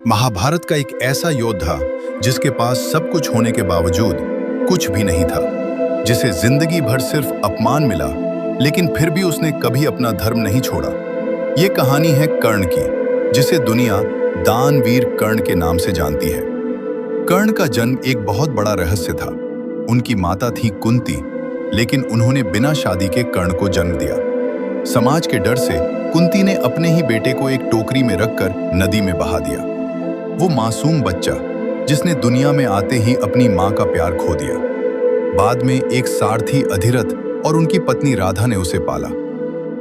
महाभारत का एक ऐसा योद्धा जिसके पास सब कुछ होने के बावजूद कुछ भी नहीं था, जिसे जिंदगी भर सिर्फ अपमान मिला, लेकिन फिर भी उसने कभी अपना धर्म नहीं छोड़ा। ये कहानी है कर्ण की, जिसे दुनिया दानवीर कर्ण के नाम से जानती है। कर्ण का जन्म एक बहुत बड़ा रहस्य था। उनकी माता थी कुंती, लेकिन उन्होंने बिना शादी के कर्ण को जन्म दिया। समाज के डर से कुंती ने अपने ही बेटे को एक टोकरी में रखकर नदी में बहा दिया। वो मासूम बच्चा जिसने दुनिया में आते ही अपनी मां का प्यार खो दिया। बाद में एक सारथी अधिरथ और उनकी पत्नी राधा ने उसे पाला,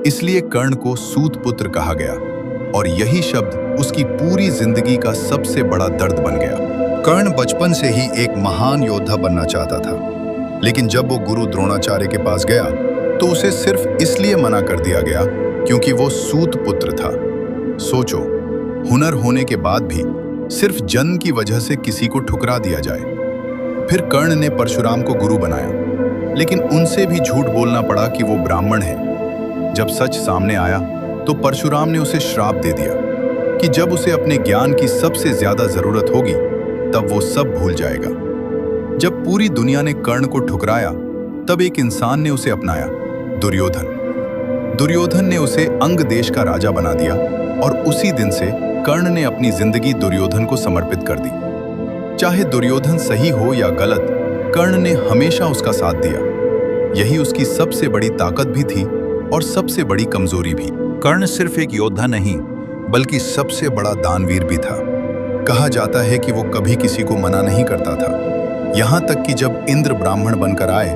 इसलिए कर्ण को सूत पुत्र कहा गया, और यही शब्द उसकी पूरी जिंदगी का सबसे बड़ा दर्द बन गया। कर्ण बचपन से ही एक महान योद्धा बनना चाहता था, लेकिन जब वो गुरु द्रोणाचार्य के पास गया तो उसे सिर्फ इसलिए मना कर दिया गया क्योंकि वो सूत पुत्र था। सोचो, हुनर होने के बाद भी सिर्फ जन्म की वजह से किसी को ठुकरा दिया जाए। फिर कर्ण ने परशुराम को गुरु बनाया, लेकिन उनसे भी झूठ बोलना पड़ा कि वो ब्राह्मण है। जब सच सामने आया तो परशुराम ने उसे श्राप दे दिया कि जब उसे अपने ज्ञान की सबसे ज्यादा जरूरत होगी तब वो सब भूल जाएगा। जब पूरी दुनिया ने कर्ण को ठुकराया तब एक इंसान ने उसे अपनाया, दुर्योधन। दुर्योधन ने उसे अंग देश का राजा बना दिया, और उसी दिन से कर्ण ने अपनी जिंदगी दुर्योधन को समर्पित कर दी। चाहे दुर्योधन सही हो या गलत, कर्ण ने हमेशा उसका साथ दिया। यही उसकी सबसे बड़ी ताकत भी थी और सबसे बड़ी कमजोरी भी। कर्ण सिर्फ एक योद्धा नहीं, बल्कि सबसे बड़ा दानवीर भी था। कहा जाता है कि वो कभी किसी को मना नहीं करता था, यहां तक कि जब इंद्र ब्राह्मण बनकर आए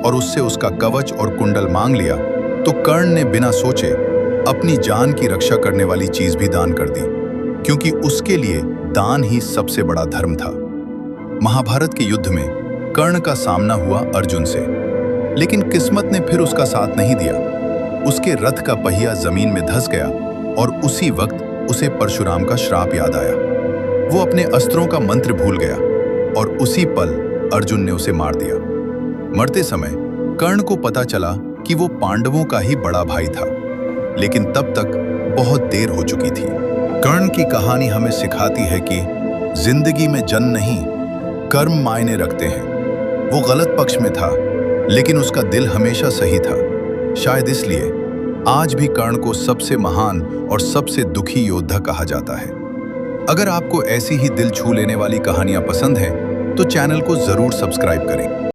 और उससे उसका कवच और कुंडल मांग लिया तो कर्ण ने बिना सोचे अपनी जान की रक्षा करने वाली चीज भी दान कर दी, क्योंकि उसके लिए दान ही सबसे बड़ा धर्म था। महाभारत के युद्ध में कर्ण का सामना हुआ अर्जुन से, लेकिन किस्मत ने फिर उसका साथ नहीं दिया। उसके रथ का पहिया जमीन में धंस गया और उसी वक्त उसे परशुराम का श्राप याद आया। वो अपने अस्त्रों का मंत्र भूल गया और उसी पल अर्जुन ने उसे मार दिया। मरते समय कर्ण को पता चला कि वो पांडवों का ही बड़ा भाई था, लेकिन तब तक बहुत देर हो चुकी थी। कर्ण की कहानी हमें सिखाती है कि जिंदगी में जन्म नहीं, कर्म मायने रखते हैं। वो गलत पक्ष में था, लेकिन उसका दिल हमेशा सही था। शायद इसलिए आज भी कर्ण को सबसे महान और सबसे दुखी योद्धा कहा जाता है। अगर आपको ऐसी ही दिल छू लेने वाली कहानियां पसंद हैं, तो चैनल को जरूर सब्सक्राइब करें।